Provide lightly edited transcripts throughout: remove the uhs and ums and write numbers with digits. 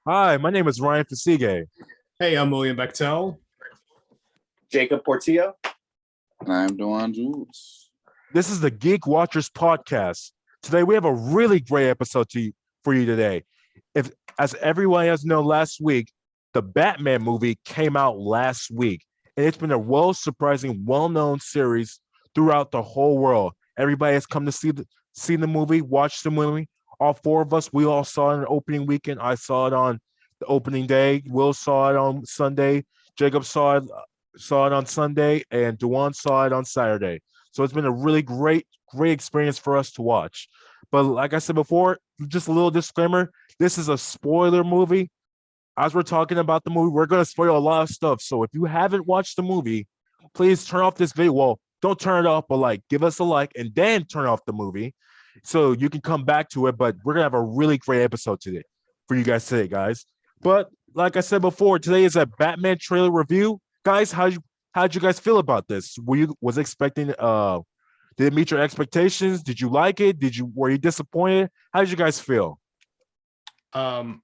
Hi, my name is Ryan Fasige. Hey, I'm William Bechtel. Jacob Portillo. And I'm Dewan Jules. This is the Geek Watchers podcast. Today we have a really great episode for you today. If, as everyone has known, last week the Batman movie came out last week, and it's been a surprising, well-known series throughout the whole world. Everybody has come to see the movie, watch the movie. All four of us, we all saw it in the opening weekend. I saw it on the opening day. Will saw it on Sunday. Jacob saw it on Sunday, and Dewan saw it on Saturday. So it's been a really great experience for us to watch. But like I said before, just a little disclaimer: this is a spoiler movie. As we're talking about the movie, we're going to spoil a lot of stuff. So if you haven't watched the movie, please turn off this video. Well, don't turn it off, but give us a like and then turn off the movie so you can come back to it. But we're going to have a really great episode today for you guys today, guys. But like I said before, today is a Batman trailer review. Guys, how'd you guys feel about this? Was expecting did it meet your expectations? Did you like it? Were you disappointed? How did you guys feel? Um,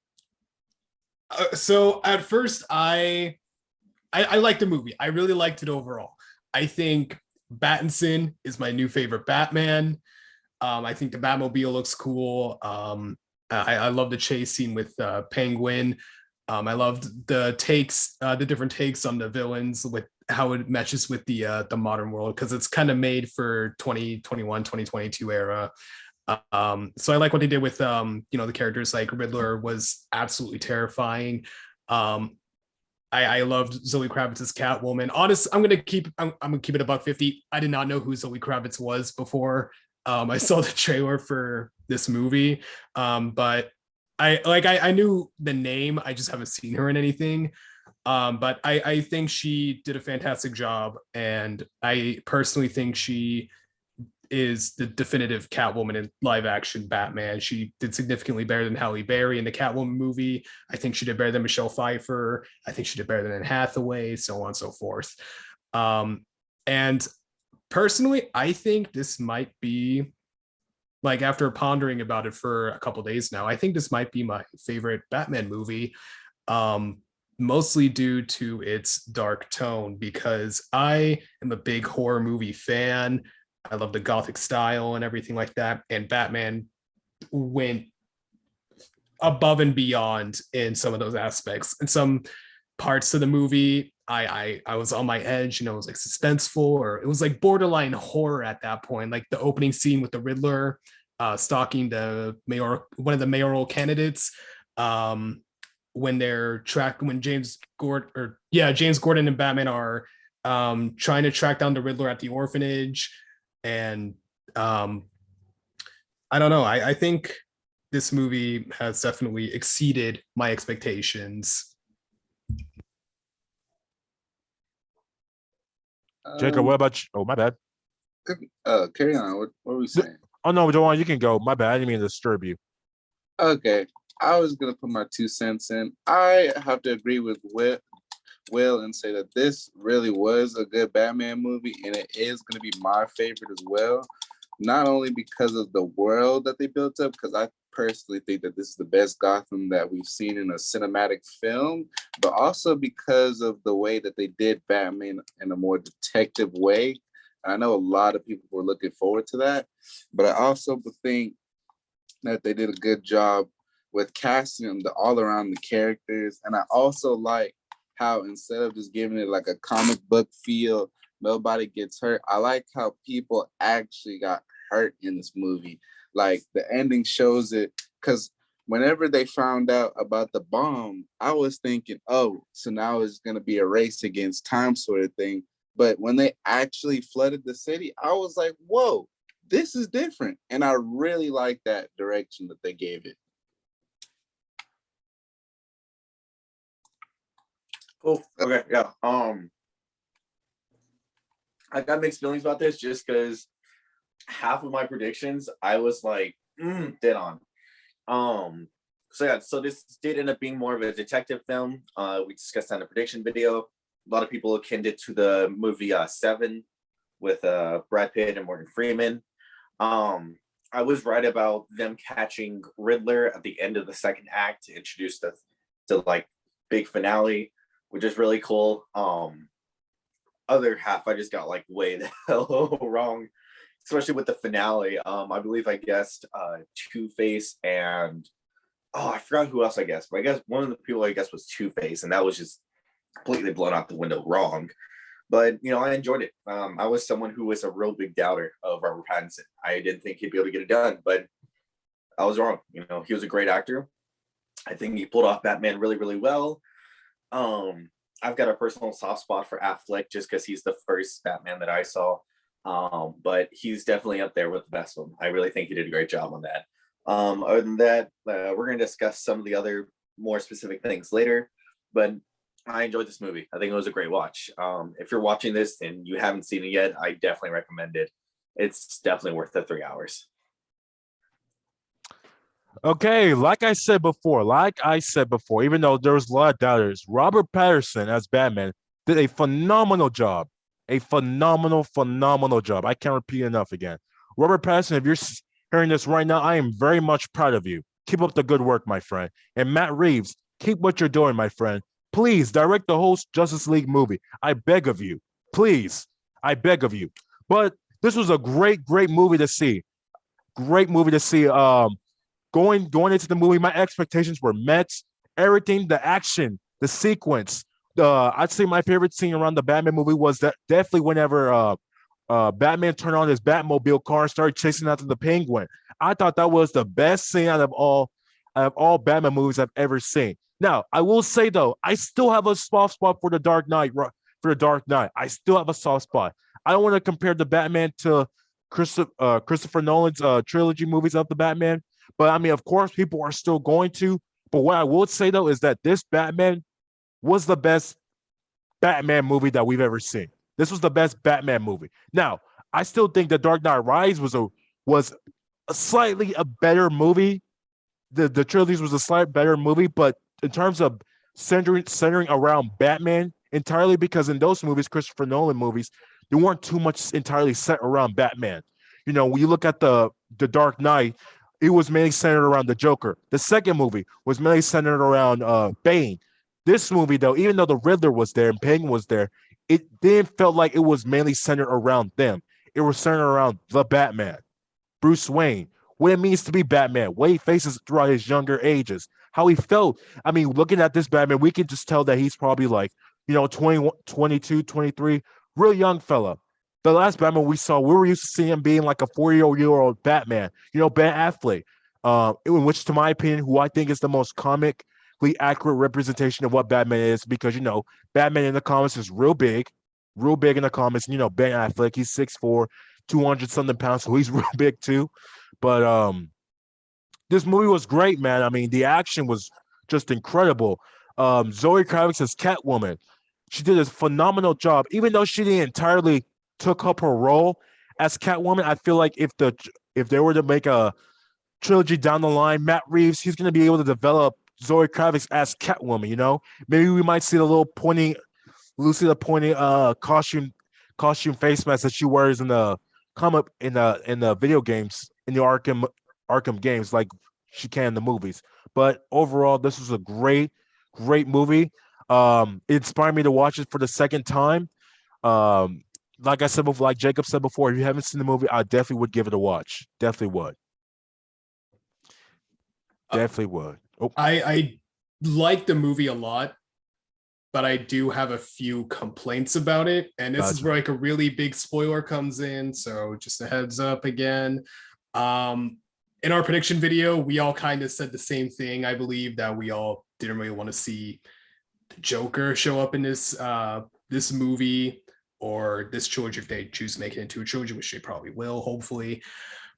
so at first, I liked the movie. I really liked it overall. I think Pattinson is my new favorite Batman. I think the Batmobile looks cool. I love the chase scene with Penguin. I loved the different takes on the villains with how it matches with the modern world, because it's kind of made for 2021, 2022 era. So I like what they did with the characters. Like Riddler was absolutely terrifying. I loved Zoe Kravitz's Catwoman. Honest, I'm gonna keep it about 50. I did not know who Zoe Kravitz was before I saw the trailer for this movie. But I knew the name. I just haven't seen her in anything. But I think she did a fantastic job, and I personally think she is the definitive Catwoman in live action Batman. She did significantly better than Halle Berry in the Catwoman movie. I think she did better than Michelle Pfeiffer. I think she did better than Anne Hathaway, so on and so forth. And personally, I think this might be, like, after pondering about it for a couple days now, I think this might be my favorite Batman movie. Mostly due to its dark tone, because I am a big horror movie fan. I love the gothic style and everything like that. And Batman went above and beyond in some of those aspects. In some parts of the movie, I was on my edge. It was like suspenseful, or it was like borderline horror at that point. Like the opening scene with the Riddler stalking one of the mayoral candidates. When James Gordon and Batman are trying to track down the Riddler at the orphanage. And I don't know. I think this movie has definitely exceeded my expectations. Jacob, what about you? Oh, my bad. Carry on. What were we saying? Oh no, Joanne, you can go. My bad. I didn't mean to disturb you. Okay. I was gonna put my 2 cents in. I have to agree with Will and say that this really was a good Batman movie, and it is gonna be my favorite as well. Not only because of the world that they built up, because I personally think that this is the best Gotham that we've seen in a cinematic film, but also because of the way that they did Batman in a more detective way. I know a lot of people were looking forward to that, but I also think that they did a good job with casting them all around the characters. And I also like how, instead of just giving it like a comic book feel, nobody gets hurt, I like how people actually got hurt in this movie. Like the ending shows it, because whenever they found out about the bomb, I was thinking, oh, so now it's going to be a race against time sort of thing. But when they actually flooded the city, I was like, whoa, this is different. And I really like that direction that they gave it. Cool. Okay. Yeah. I got mixed feelings about this, just because half of my predictions I was like, dead on. So this did end up being more of a detective film. We discussed that in a prediction video. A lot of people akin it to the movie Seven with Brad Pitt and Morgan Freeman. I was right about them catching Riddler at the end of the second act to introduce to like big finale, which is really cool. Other half I just got like way the hell wrong, especially with the finale. I believe I guessed Two-Face and I forgot who else I guessed, but I guess one of the people I guessed was Two-Face, and that was just completely blown out the window wrong. But I enjoyed it. I was someone who was a real big doubter of Robert Pattinson. I didn't think he'd be able to get it done, but I was wrong. He was a great actor. I think he pulled off Batman really, really well. I've got a personal soft spot for Affleck just because he's the first Batman that I saw. But he's definitely up there with the best of them. I really think he did a great job on that. Other than that, we're going to discuss some of the other more specific things later. But I enjoyed this movie. I think it was a great watch. If you're watching this and you haven't seen it yet, I definitely recommend it. It's definitely worth the 3 hours. Okay, like I said before, even though there was a lot of doubters, Robert Pattinson as Batman did a phenomenal job. A phenomenal job. I can't repeat enough again. Robert Pattinson, if you're hearing this right now, I am very much proud of you. Keep up the good work, my friend. And Matt Reeves, keep what you're doing, my friend. Please direct the whole Justice League movie. I beg of you. Please. I beg of you. But this was a great movie to see. Great movie to see. Going into the movie, my expectations were met. Everything, the action, the sequence. I'd say my favorite scene around the Batman movie was that definitely whenever Batman turned on his Batmobile car and started chasing after the Penguin. I thought that was the best scene out of all Batman movies I've ever seen. Now, I will say though, I still have a soft spot for the Dark Knight. I still have a soft spot. I don't want to compare the Batman to Christopher Nolan's trilogy movies of the Batman. But I mean, of course, people are still going to. But what I will say, though, is that this Batman was the best Batman movie that we've ever seen. This was the best Batman movie. Now, I still think The Dark Knight Rises was a slightly a better movie. The trilogy was a slight better movie, but in terms of centering around Batman entirely, because in those movies, Christopher Nolan movies, they weren't too much entirely set around Batman. When you look at the Dark Knight, it was mainly centered around the Joker. The second movie was mainly centered around Bane. This movie, though, even though the Riddler was there and Penguin was there, it didn't feel like it was mainly centered around them. It was centered around the Batman, Bruce Wayne, what it means to be Batman, what he faces throughout his younger ages, how he felt. I mean, looking at this Batman, we can just tell that he's probably like, 21, 22, 23, real young fella. The last Batman we saw, we were used to seeing him being like a 40-year-old Batman. Ben Affleck, in which, to my opinion, who I think is the most comically accurate representation of what Batman is, because, Batman in the comics is real big in the comics. Ben Affleck, he's 6'4", 200-something pounds, so he's real big too. But this movie was great, man. I mean, the action was just incredible. Zoe Kravitz as Catwoman, she did a phenomenal job, even though she didn't entirely took up her role as Catwoman. I feel like if they were to make a trilogy down the line, Matt Reeves, he's going to be able to develop Zoe Kravitz as Catwoman. Maybe we might see the little pointy costume face mask that she wears in the video games, in the Arkham games, like she can in the movies. But overall, this was a great movie. It inspired me to watch it for the second time. Like I said before, like Jacob said before, if you haven't seen the movie, I definitely would give it a watch. Definitely would. Oh. I like the movie a lot, but I do have a few complaints about it. And this is where like a really big spoiler comes in. So just a heads up again. In our prediction video, we all kind of said the same thing. I believe that we all didn't really want to see the Joker show up in this movie, or this trilogy if they choose to make it into a trilogy, which they probably will, hopefully.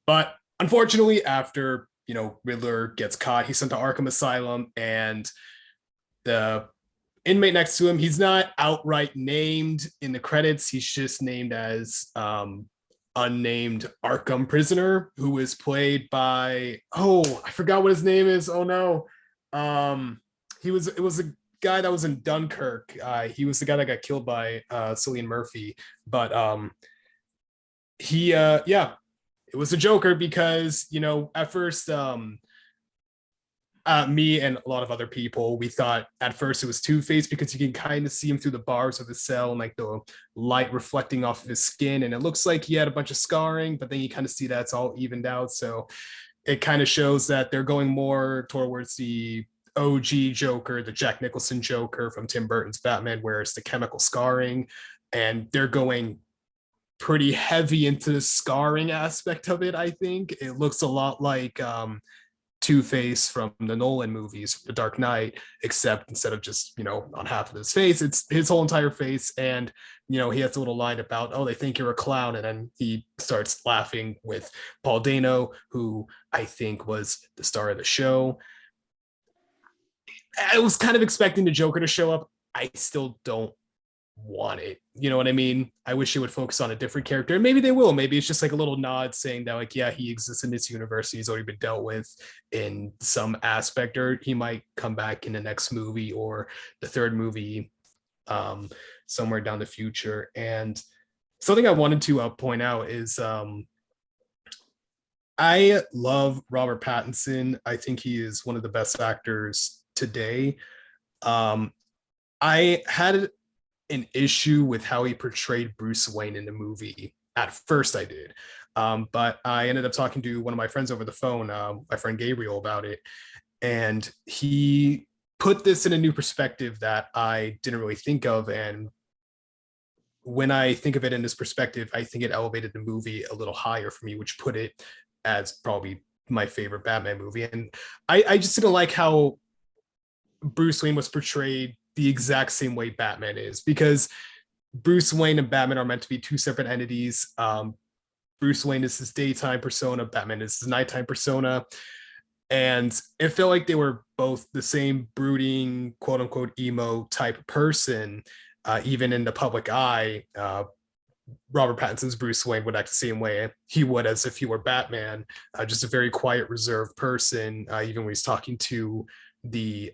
But unfortunately, after Riddler gets caught, he's sent to Arkham Asylum, and the inmate next to him, he's not outright named in the credits. He's just named as unnamed Arkham prisoner, who is played by, I forgot what his name is. Oh no. It was a guy that was in Dunkirk. He was the guy that got killed by Cillian Murphy. But it was a Joker because, at first, I Me and a lot of other people, we thought at first it was Two-Face because you can kind of see him through the bars of the cell and like the light reflecting off of his skin, and it looks like he had a bunch of scarring, but then you kind of see that it's all evened out. So it kind of shows that they're going more towards the OG Joker, the Jack Nicholson Joker from Tim Burton's Batman, where it's the chemical scarring, and they're going pretty heavy into the scarring aspect of it. I think it looks a lot like Two-Face from the Nolan movies, The Dark Knight, except instead of just, on half of his face, it's his whole entire face. And, he has a little line about, oh, they think you're a clown. And then he starts laughing with Paul Dano, who I think was the star of the show. I was kind of expecting the Joker to show up. I still don't want it. You know what I mean? I wish it would focus on a different character. And maybe they will. Maybe it's just like a little nod saying that, like, yeah, he exists in this universe. He's already been dealt with in some aspect, or he might come back in the next movie or the third movie somewhere down the future. And something I wanted to point out is I love Robert Pattinson. I think he is one of the best actors today. I had an issue with how he portrayed Bruce Wayne in the movie. At first I did. But I ended up talking to one of my friends over the phone, my friend Gabriel, about it. And he put this in a new perspective that I didn't really think of. And when I think of it in this perspective, I think it elevated the movie a little higher for me, which put it as probably my favorite Batman movie. And I just didn't like how Bruce Wayne was portrayed the exact same way Batman is, because Bruce Wayne and Batman are meant to be two separate entities. Bruce Wayne is his daytime persona, Batman is his nighttime persona. And it felt like they were both the same brooding, quote unquote, emo type person. Even in the public eye, Robert Pattinson's Bruce Wayne would act the same way he would as if he were Batman, just a very quiet, reserved person. Even when he's talking to the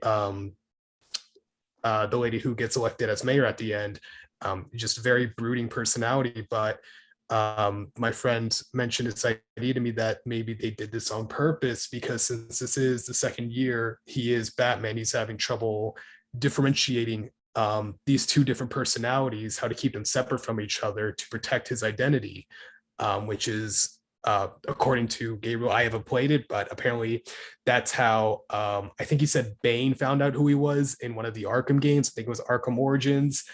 lady who gets elected as mayor at the end, just a very brooding personality. But my friend mentioned this idea to me that maybe they did this on purpose, because since this is the second year he is Batman, he's having trouble differentiating these two different personalities, how to keep them separate from each other to protect his identity, which is, according to Gabriel, I haven't played it, but apparently that's how I think he said Bane found out who he was in one of the Arkham games. I think it was Arkham Origins.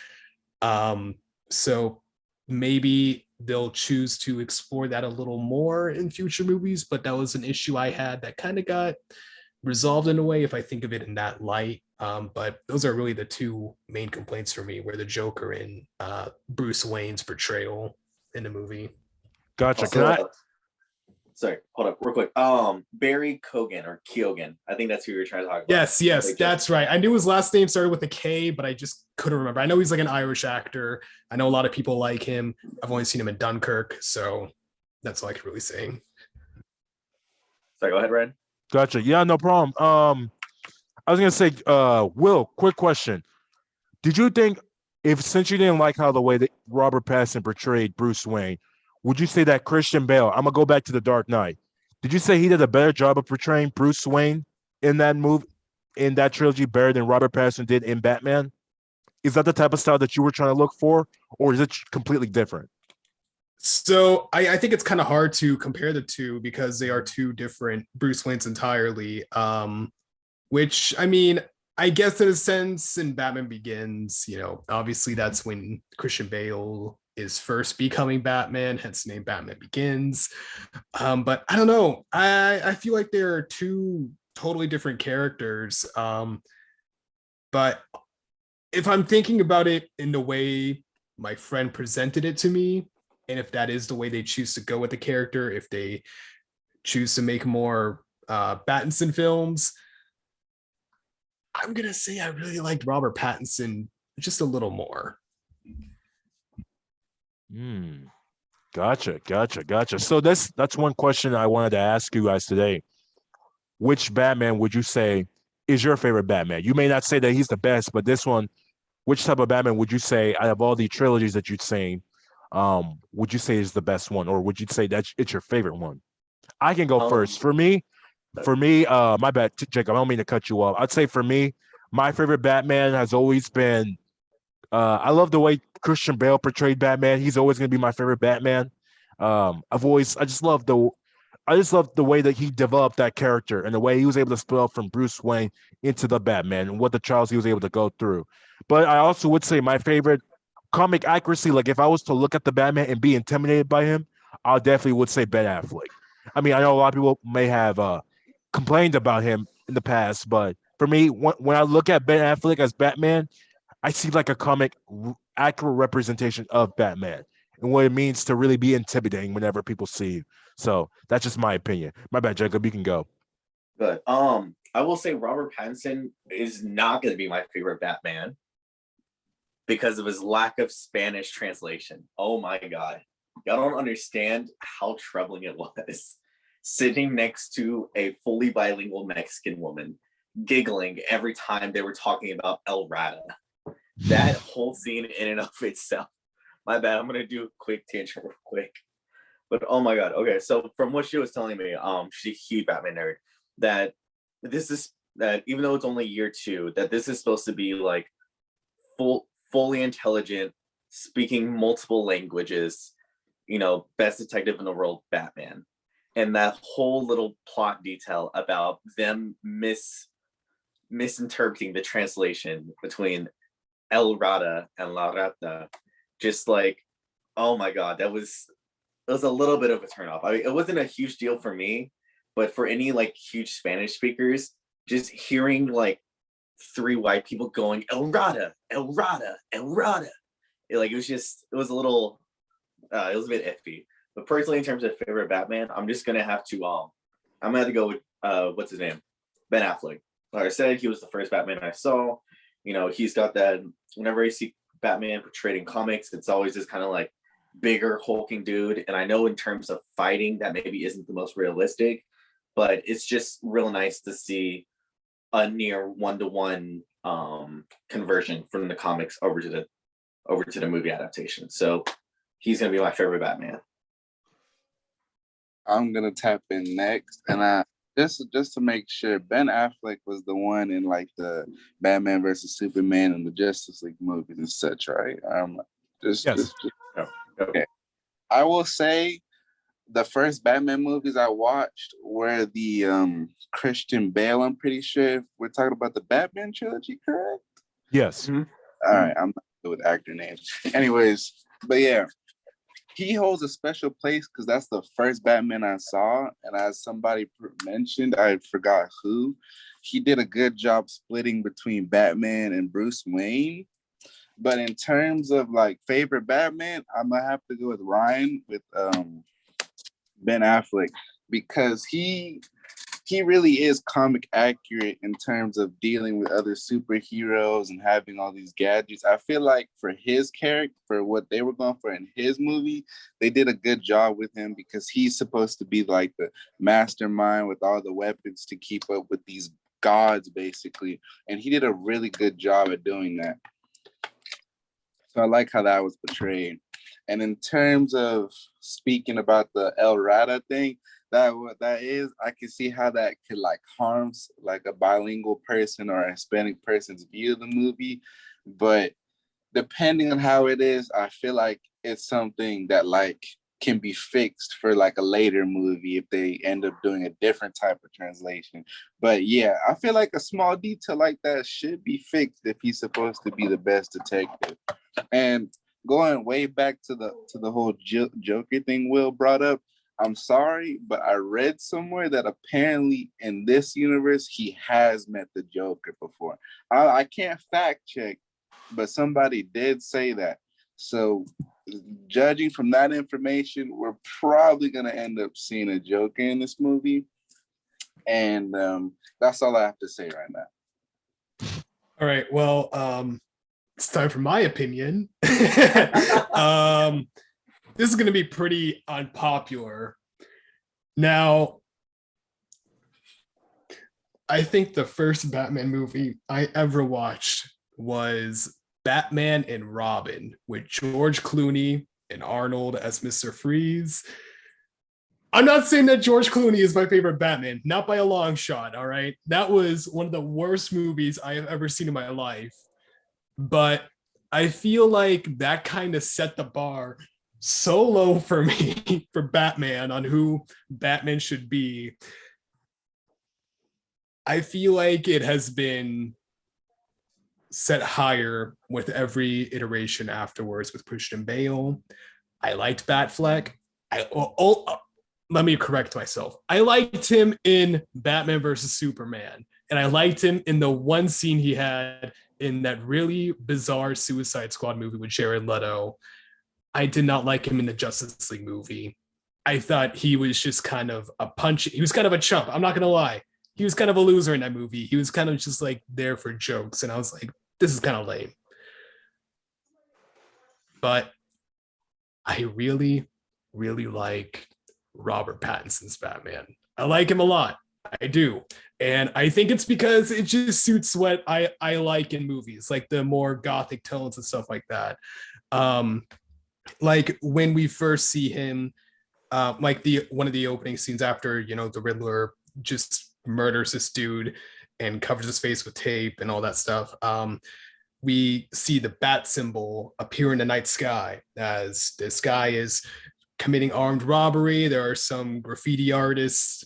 So maybe they'll choose to explore that a little more in future movies, but that was an issue I had that kind of got resolved in a way if I think of it in that light. But those are really the two main complaints for me, were the Joker and Bruce Wayne's portrayal in the movie. Gotcha. Also, sorry, hold up real quick. Barry Keoghan or Keoghan. I think that's who you're trying to talk about. Yes, that's right. I knew his last name started with a K, but I just couldn't remember. I know he's like an Irish actor. I know a lot of people like him. I've only seen him in Dunkirk, so that's all I could really say. Sorry, go ahead, Ryan. Gotcha. Yeah, no problem. I was gonna say, Will, quick question. Did you think, since you didn't like how the way that Robert Pattinson portrayed Bruce Wayne, would you say that Christian Bale, I'm gonna go back to The Dark Knight, did you say he did a better job of portraying Bruce Wayne in that movie, in that trilogy, better than Robert Pattinson did in Batman? Is that the type of style that you were trying to look for, or is it completely different? So I think it's kind of hard to compare the two because they are two different Bruce Waynes entirely. Which, I mean, I guess in a sense, in Batman Begins, obviously that's when Christian Bale is first becoming Batman, hence the name Batman Begins. But I don't know. I feel like they're two totally different characters. But if I'm thinking about it in the way my friend presented it to me, and if that is the way they choose to go with the character, if they choose to make more Pattinson films, I'm going to say I really liked Robert Pattinson just a little more. Gotcha. So that's one question I wanted to ask you guys today. Which Batman would you say is your favorite Batman? You may not say that he's the best, but this one, which type of Batman would you say out of all the trilogies that you've seen, would you say is the best one, or would you say that it's your favorite one? I can go first. For me, For me, my bad, Jacob. I don't mean to cut you off. I'd say for me, my favorite Batman has always been. I love the way Christian Bale portrayed Batman. He's always going to be my favorite Batman. I just love the way that he developed that character and the way he was able to split up from Bruce Wayne into the Batman and what the trials he was able to go through. But I also would say my favorite comic accuracy, like if I was to look at the Batman and be intimidated by him, I definitely would say Ben Affleck. I mean, I know a lot of people may have complained about him in the past, but for me, when I look at Ben Affleck as Batman, I see like a comic accurate representation of Batman and what it means to really be intimidating whenever people see you. So that's just my opinion. My bad, Jacob. You can go. Good. I will say Robert Pattinson is not going to be my favorite Batman because of his lack of Spanish translation. Oh my God. Y'all don't understand how troubling it was sitting next to a fully bilingual Mexican woman giggling every time they were talking about El Rata. That whole scene in and of itself. My bad. I'm going to do a quick tangent real quick. But oh my God. Okay. So from what she was telling me, she's a huge Batman nerd, that even though it's only year 2, that this is supposed to be like fully intelligent, speaking multiple languages, best detective in the world, Batman. And that whole little plot detail about them misinterpreting the translation between El Rata and La Rata, just like, oh my God, it was a little bit of a turnoff. I mean, it wasn't a huge deal for me, but for any like huge Spanish speakers, just hearing like 3 white people going El Rata, El Rata, El Rata, it was a little, it was a bit iffy. But personally, in terms of favorite Batman, I'm just gonna have to go with what's his name, Ben Affleck. Like I said, he was the first Batman I saw. He's got that. Whenever I see Batman portrayed in comics, it's always this kind of like bigger hulking dude. And I know in terms of fighting, that maybe isn't the most realistic, but it's just real nice to see a near 1-to-1 conversion from the comics over to the movie adaptation. So he's gonna be my favorite Batman. I'm gonna tap in next, and I just to make sure, Ben Affleck was the one in like the Batman versus Superman and the Justice League movies and such, right? Yes. Okay. I will say the first Batman movies I watched were the Christian Bale. I'm pretty sure if we're talking about the Batman trilogy, correct? Yes. Mm-hmm. All right, I'm not good with actor names. Anyways, but yeah, he holds a special place because that's the first Batman I saw. And as somebody mentioned, I forgot who, he did a good job splitting between Batman and Bruce Wayne. But in terms of like favorite Batman, I'm gonna have to go with Ryan with Ben Affleck, because he really is comic accurate in terms of dealing with other superheroes and having all these gadgets. I feel like for his character, for what they were going for in his movie, they did a good job with him because he's supposed to be like the mastermind with all the weapons to keep up with these gods, basically. And he did a really good job at doing that. So I like how that was portrayed. And in terms of speaking about the El Rata thing, that is, I can see how that could like harms like a bilingual person or a Hispanic person's view of the movie. But depending on how it is, I feel like it's something that like can be fixed for like a later movie if they end up doing a different type of translation. But yeah, I feel like a small detail like that should be fixed if he's supposed to be the best detective. And going way back to the whole Joker thing Will brought up, I'm sorry, but I read somewhere that apparently in this universe he has met the Joker before. I can't fact check, but somebody did say that. So judging from that information, we're probably going to end up seeing a Joker in this movie. And that's all I have to say right now. All right. Well, it's time for my opinion. This is going to be pretty unpopular. Now, I think the first Batman movie I ever watched was Batman and Robin with George Clooney and Arnold as Mr. Freeze. I'm not saying that George Clooney is my favorite Batman, not by a long shot. All right, that was one of the worst movies I have ever seen in my life. But I feel like that kind of set the bar so low for me for Batman on who Batman should be. I feel like it has been set higher with every iteration afterwards with Christian Bale. I liked Batfleck. Let me correct myself. I liked him in Batman versus Superman, and I liked him in the one scene he had in that really bizarre Suicide Squad movie with Jared Leto. I did not like him in the Justice League movie. I thought he was just kind of a punch. He was kind of a chump. I'm not going to lie. He was kind of a loser in that movie. He was kind of just like there for jokes. And I was like, this is kind of lame. But I really, really like Robert Pattinson's Batman. I like him a lot. I do. And I think it's because it just suits what I like in movies, like the more gothic tones and stuff like that. Like when we first see him, like one of the opening scenes after, the Riddler just murders this dude and covers his face with tape and all that stuff. We see the bat symbol appear in the night sky as this guy is committing armed robbery. There are some graffiti artists,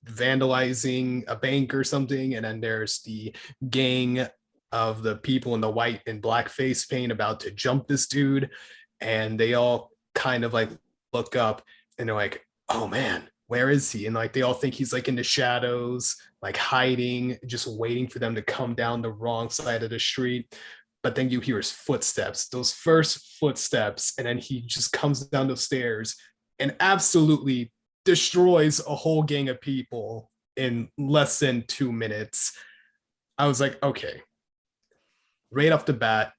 vandalizing a bank or something. And then there's the gang of the people in the white and black face paint about to jump this dude. And they all kind of like look up and they're like, oh man, where is he? And like, they all think he's like in the shadows, like hiding, just waiting for them to come down the wrong side of the street. But then you hear his footsteps, those first footsteps, and then he just comes down the stairs and absolutely destroys a whole gang of people in less than 2 minutes. I was like, okay, right off the bat,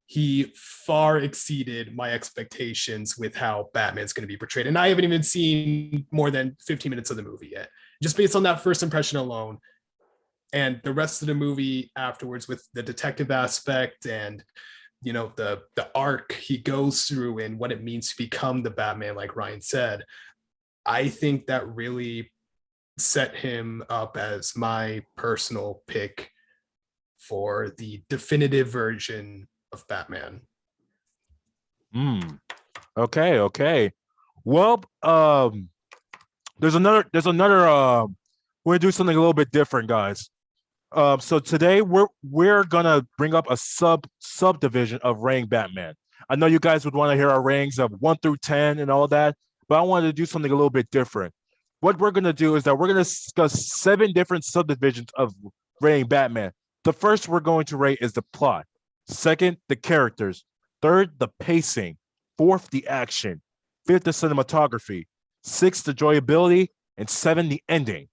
he far exceeded my expectations with how Batman's going to be portrayed. And I haven't even seen more than 15 minutes of the movie yet. Just based on that first impression alone, and the rest of the movie afterwards with the detective aspect and the arc he goes through and what it means to become the Batman, like Ryan said, I think that really set him up as my personal pick for the definitive version of Batman. Okay. Well, there's another we're gonna do something a little bit different, guys. So today we're gonna bring up a subdivision of rating Batman. I know you guys would want to hear our ratings of 1 through 10 and all that, but I wanted to do something a little bit different. What we're gonna do is that we're gonna discuss 7 different subdivisions of rating Batman. The first we're going to rate is the plot. Second, the characters. Third, the pacing. Fourth, the action. Fifth, the cinematography. Sixth, the enjoyability, and 7, the ending.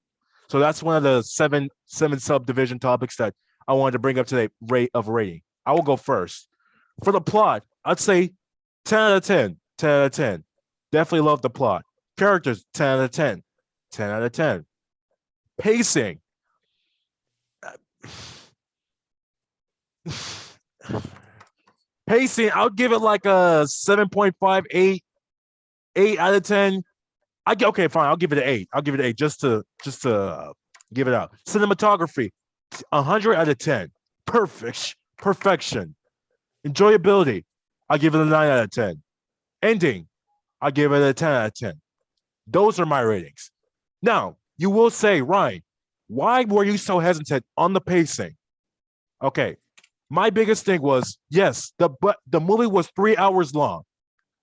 So that's one of the seven subdivision topics that I wanted to bring up today. Rate of rating. I will go first. For the plot, I'd say 10 out of 10. 10 out of 10. Definitely love the plot. Characters, 10 out of 10. 10 out of 10. Pacing. Pacing, I'll give it like a 7.5, 8 out of 10. Okay, fine. I'll give it an 8. I'll give it an 8 just to give it out. Cinematography, 100 out of 10. Perfection. Enjoyability, I'll give it a 9 out of 10. Ending, I'll give it a 10 out of 10. Those are my ratings. Now, you will say, Ryan, why were you so hesitant on the pacing? Okay, my biggest thing was, yes, the movie was 3 hours long.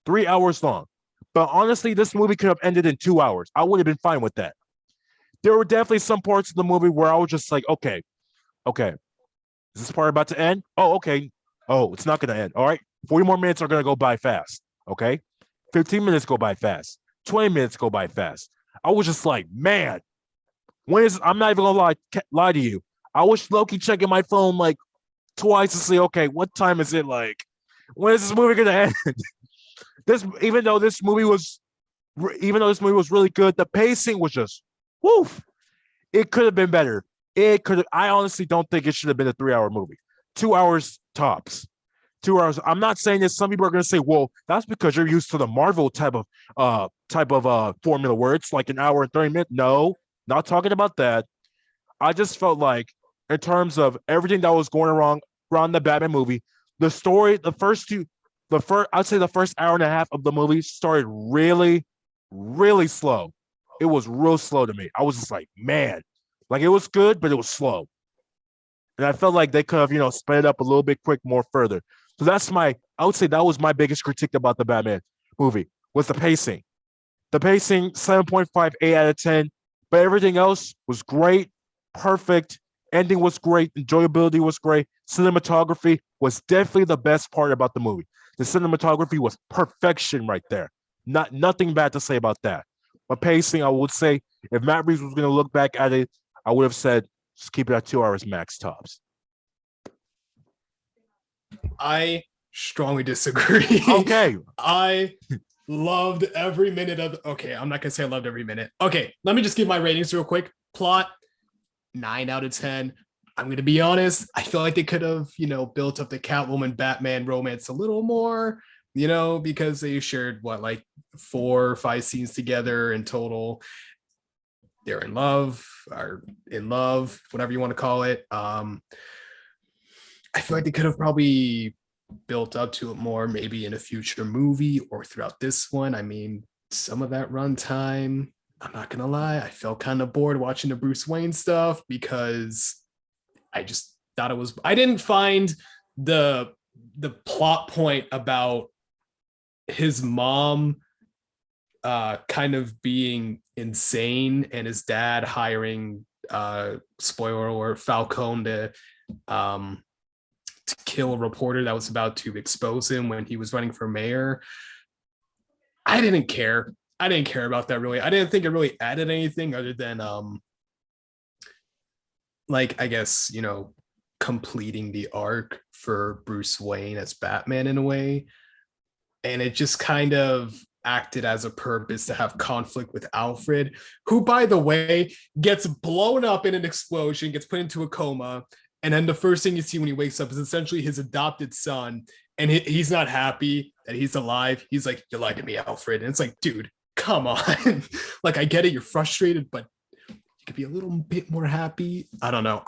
3 hours long. But honestly, this movie could have ended in 2 hours. I would have been fine with that. There were definitely some parts of the movie where I was just like, okay, is this part about to end? Oh, okay. Oh, it's not going to end. All right. 40 more minutes are going to go by fast. Okay. 15 minutes go by fast. 20 minutes go by fast. I was just like, man, I'm not even going to lie to you. I was low-key checking my phone like twice to see, okay, what time is it? Like, when is this movie going to end? Even though this movie was really good, the pacing was just woof. It could have been better. I honestly don't think it should have been a 3-hour movie. 2 hours tops. 2 hours. I'm not saying this. Some people are going to say, "Well, that's because you're used to the Marvel type of formula where it's like an hour and 30 minutes." No, not talking about that. I just felt like, in terms of everything that was going wrong around the Batman movie, the story, I'd say the first hour and a half of the movie started really, really slow. It was real slow to me. I was just like, man, like it was good, but it was slow. And I felt like they could have, sped it up a little bit more further. So I would say that was my biggest critique about the Batman movie was the pacing. The pacing, 7.5, 8 out of 10, but everything else was great, perfect. Ending was great. Enjoyability was great. Cinematography was definitely the best part about the movie. The cinematography was perfection right there. Nothing bad to say about that. But pacing, I would say, if Matt Reeves was going to look back at it, I would have said, just keep it at 2 hours max tops. I strongly disagree. Okay. I loved every minute of. Okay, I'm not gonna say I loved every minute. Okay, let me just give my ratings real quick. Plot 9 out of 10. I'm gonna be honest. I feel like they could have, built up the Catwoman Batman romance a little more, because they shared like 4 or 5 scenes together in total. They're in love, whatever you want to call it. I feel like they could have probably built up to it more, maybe in a future movie or throughout this one. I mean, some of that runtime, I'm not gonna lie, I felt kind of bored watching the Bruce Wayne stuff because I just thought I didn't find the plot point about his mom kind of being insane and his dad hiring spoiler alert Falcone to kill a reporter that was about to expose him when he was running for mayor. I didn't care about that really. I didn't think it really added anything other than I guess, completing the arc for Bruce Wayne as Batman in a way. And it just kind of acted as a purpose to have conflict with Alfred, who, by the way, gets blown up in an explosion, gets put into a coma. And then the first thing you see when he wakes up is essentially his adopted son. And he's not happy that he's alive. He's like, "You lied to me, Alfred." And it's like, dude, come on. Like, I get it. You're frustrated, but you could be a little bit more happy. I don't know.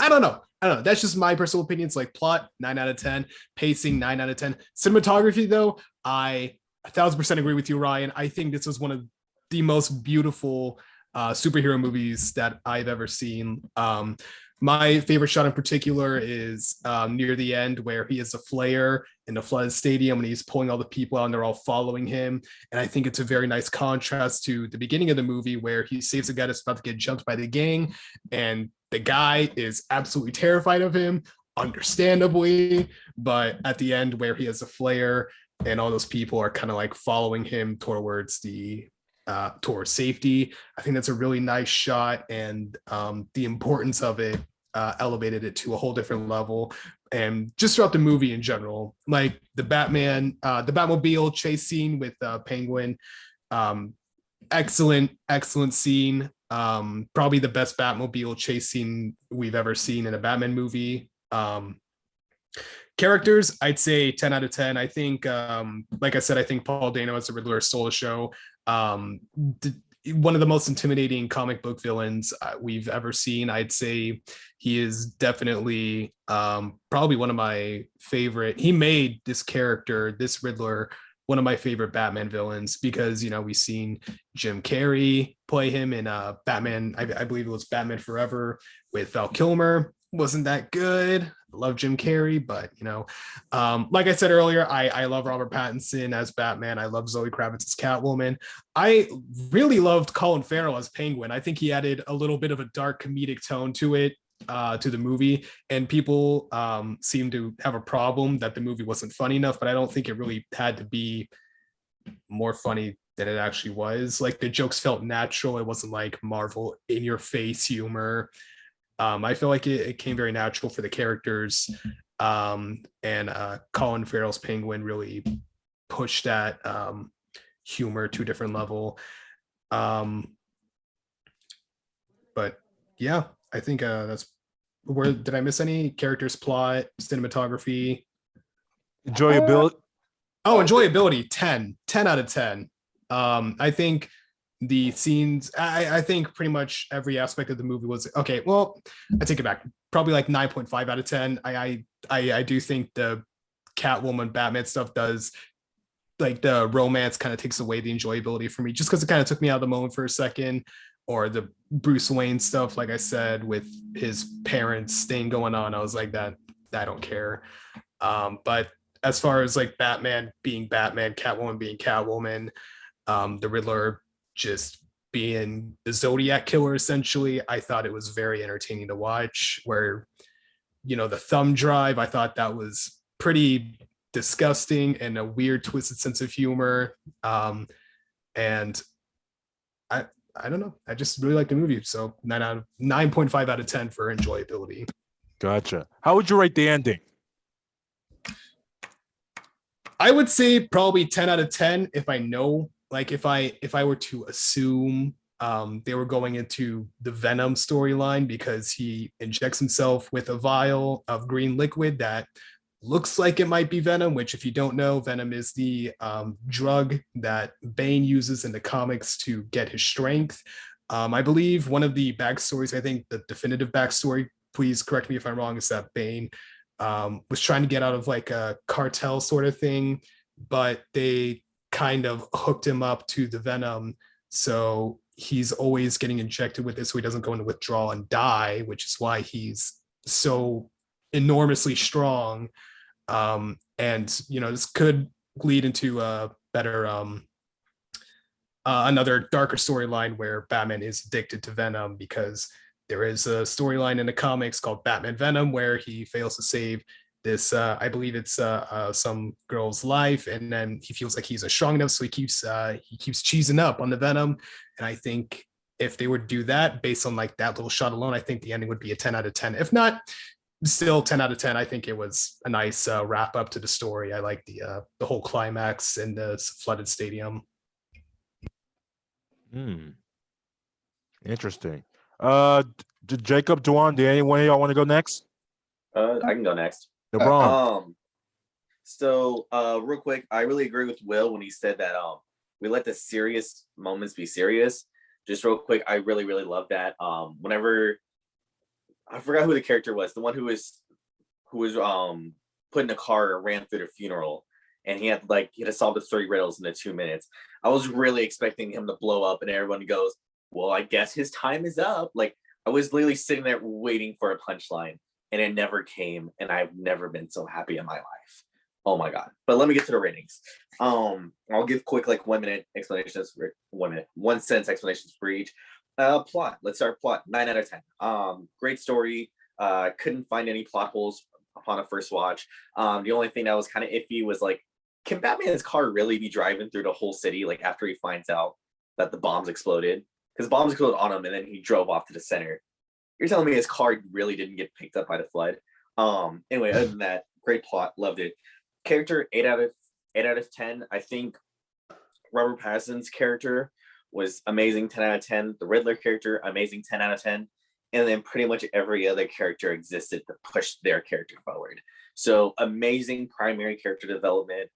That's just my personal opinion. It's like plot 9 out of 10, pacing 9 out of 10. Cinematography, though, I 1,000% agree with you, Ryan. I think this was one of the most beautiful superhero movies that I've ever seen. My favorite shot in particular is near the end where he is a flare in the flooded stadium and he's pulling all the people out and they're all following him. And I think it's a very nice contrast to the beginning of the movie where he saves a guy that's about to get jumped by the gang. And the guy is absolutely terrified of him, understandably. But at the end where he has a flare and all those people are kind of like following him towards safety. I think that's a really nice shot, and the importance of it elevated it to a whole different level. And just throughout the movie in general, like the Batmobile chase scene with Penguin, excellent scene. Probably the best Batmobile chase scene we've ever seen in a Batman movie. Characters, I'd say 10 out of 10. I think, like I said, I think Paul Dano as the Riddler stole the show. One of the most intimidating comic book villains we've ever seen. I'd say he is definitely probably one of my favorite. He made this character, this Riddler, one of my favorite Batman villains because, we've seen Jim Carrey play him in Batman. I believe it was Batman Forever with Val Kilmer. Wasn't that good. I love Jim Carrey, but like I said earlier, I love Robert Pattinson as Batman. I love Zoe Kravitz as Catwoman. I really loved Colin Farrell as Penguin. I think he added a little bit of a dark comedic tone to it, to the movie, and people seem to have a problem that the movie wasn't funny enough, but I don't think it really had to be more funny than it actually was. Like the jokes felt natural. It wasn't like Marvel in your face humor. I feel like it came very natural for the characters, and Colin Farrell's Penguin really pushed that humor to a different level. But yeah, I think that's where. Did I miss any characters, plot, cinematography? Enjoyability. Oh, Okay. enjoyability, 10 out of 10. I think the scenes, I think pretty much every aspect of the movie was okay. Well, I take it back. Probably like 9.5 out of 10. I do think the Catwoman Batman stuff does, like, the romance kind of takes away the enjoyability for me, just because it kind of took me out of the moment for a second. Or the Bruce Wayne stuff, like I said, with his parents thing going on, I was like, that I don't care. But as far as like Batman being Batman, Catwoman being Catwoman, the Riddler just being the Zodiac killer, essentially, I thought it was very entertaining to watch. Where, the thumb drive, I thought that was pretty disgusting and a weird twisted sense of humor. And I don't know. I just really like the movie. So 9.5 out of 10 for enjoyability. Gotcha. How would you rate the ending? I would say probably 10 out of 10 if I know, like, if I were to assume they were going into the Venom storyline, because he injects himself with a vial of green liquid that looks like it might be Venom, which, if you don't know, Venom is the drug that Bane uses in the comics to get his strength. I believe one of the backstories, I think the definitive backstory, please correct me if I'm wrong, is that Bane was trying to get out of like a cartel sort of thing, but they kind of hooked him up to the Venom. So he's always getting injected with this so he doesn't go into withdrawal and die, which is why he's so enormously strong. And this could lead into a better another darker storyline where Batman is addicted to Venom, because there is a storyline in the comics called Batman Venom where he fails to save this, I believe it's some girl's life, and then he feels like he's strong enough, so he keeps cheesing up on the Venom. And I think if they were to do that based on like that little shot alone, I think the ending would be a 10 out of 10. If not, still 10 out of 10. I think it was a nice wrap up to the story. I like the whole climax in the flooded stadium. Interesting. Jacob, Duan, do anyone of y'all want to go next? I can go next. No problem. So real quick, I really agree with Will when he said that we let the serious moments be serious. Just real quick, I really, really love that. Whenever I forgot who the character was, the one who was put in a car and ran through the funeral, and he had to solve the 3 riddles in the 2 minutes. I was really expecting him to blow up, and everyone goes, "Well, I guess his time is up." Like, I was literally sitting there waiting for a punchline, and it never came, and I've never been so happy in my life. Oh my god. But let me get to the ratings. I'll give quick 1 minute explanations for 1 minute, 1 sentence explanations for each. Plot. Let's start plot. 9 out of 10. Great story. Couldn't find any plot holes upon a first watch. The only thing that was kind of iffy was can Batman's car really be driving through the whole city after he finds out that the bombs exploded? Because bombs exploded on him and then he drove off to the center. You're telling me his car really didn't get picked up by the flood? Anyway, other than that, great plot, loved it. Character, 8 out of 10. I think Robert Pattinson's character was amazing, 10 out of 10. The Riddler character, amazing, 10 out of 10. And then pretty much every other character existed to push their character forward. So amazing primary character development.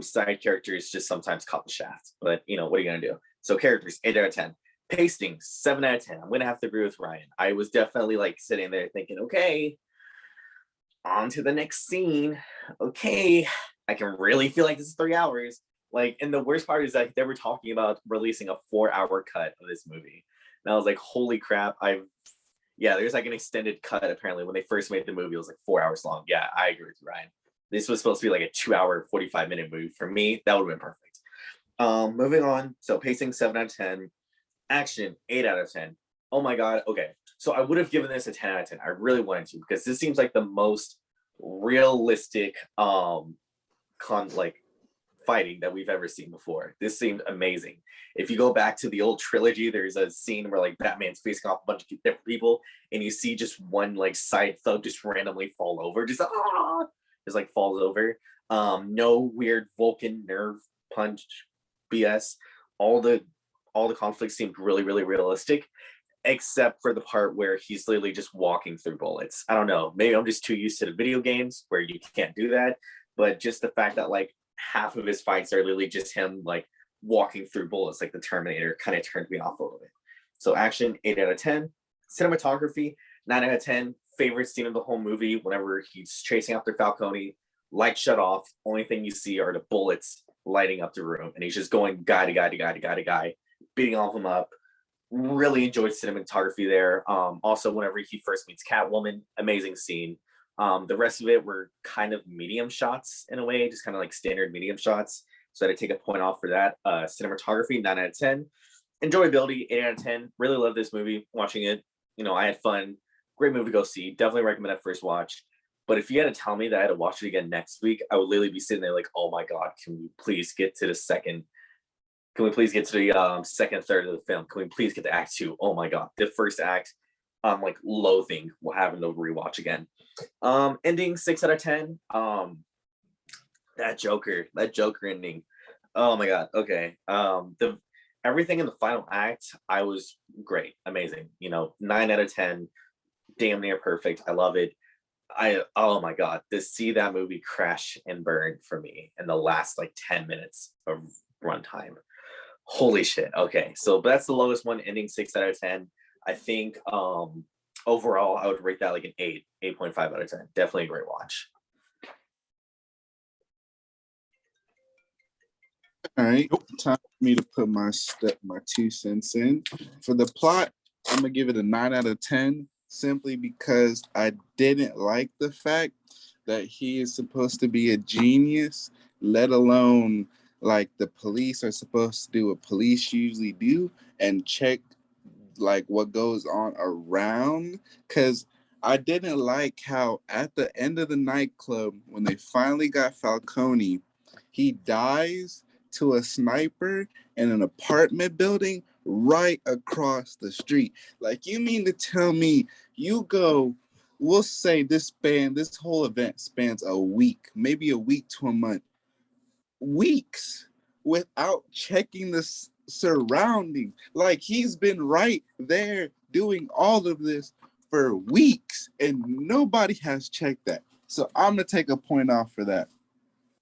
Side characters just sometimes caught the shaft, but what are you gonna do? So characters, 8 out of 10. Pacing, 7 out of 10. I'm gonna have to agree with Ryan. I was definitely sitting there thinking, okay, on to the next scene. Okay, I can really feel like this is 3 hours. And the worst part is that they were talking about releasing a 4-hour cut of this movie. And I was like, holy crap, there's an extended cut apparently. When they first made the movie, it was 4 hours long. Yeah, I agree with you, Ryan. This was supposed to be a 2-hour, 45-minute movie. For me, that would have been perfect. Moving on. So pacing, 7 out of 10. Action, 8 out of 10. Oh my god. Okay. So I would have given this a 10 out of 10. I really wanted to, because this seems like the most realistic fighting that we've ever seen before. This seemed amazing. If you go back to the old trilogy, there's a scene where Batman's facing off a bunch of different people, and you see just one side thug just randomly fall over, just falls over. No weird Vulcan nerve punch BS. All the conflicts seemed really, really realistic, except for the part where he's literally just walking through bullets. I don't know. Maybe I'm just too used to the video games where you can't do that. but just the fact that like half of his fights are literally just him like walking through bullets like the Terminator kind of turned me off a little bit. So action, 8 out of 10. Cinematography, 9 out of 10. Favorite scene of the whole movie, whenever he's chasing after Falcone, lights shut off. Only thing you see are the bullets lighting up the room. And he's just going guy to guy to guy to guy to guy, beating all of them up. Really enjoyed cinematography there. Also, whenever he first meets Catwoman, amazing scene. The rest of it were kind of medium shots in a way, just kind of like standard medium shots. So I had to take a point off for that. Cinematography, 9 out of 10. Enjoyability, 8 out of 10. Really love this movie, watching it. You know, I had fun. Great movie to go see. Definitely recommend that first watch. But if you had to tell me that I had to watch it again next week, I would literally be sitting there like, oh my God, can we please get to the second? Can we please get to the second third of the film? Can we please get to act 2? Oh my God. The first act, I'm like loathing having to rewatch again. Ending, 6 out of 10. That Joker ending. Oh my God. Okay. The everything in the final act, I was great, amazing. You know, 9 out of 10, damn near perfect. I love it. Oh my God, to see that movie crash and burn for me in the last like 10 minutes of runtime. Holy shit. Okay, so that's the lowest one, ending 6 out of 10. I think overall I would rate that like an 8.5 out of 10. Definitely a great watch. All right, time for me to put my 2 cents in. For the plot, I'm gonna give it a 9 out of 10, simply because I didn't like the fact that he is supposed to be a genius, let alone like the police are supposed to do what police usually do and check like what goes on around. Because I didn't like how at the end of the nightclub, when they finally got Falcone, he dies to a sniper in an apartment building right across the street. Like, you mean to tell me you go, we'll say this whole event spans a week, maybe a week to a month, weeks without checking the surrounding. Like, he's been right there doing all of this for weeks and nobody has checked that. So I'm gonna take a point off for that.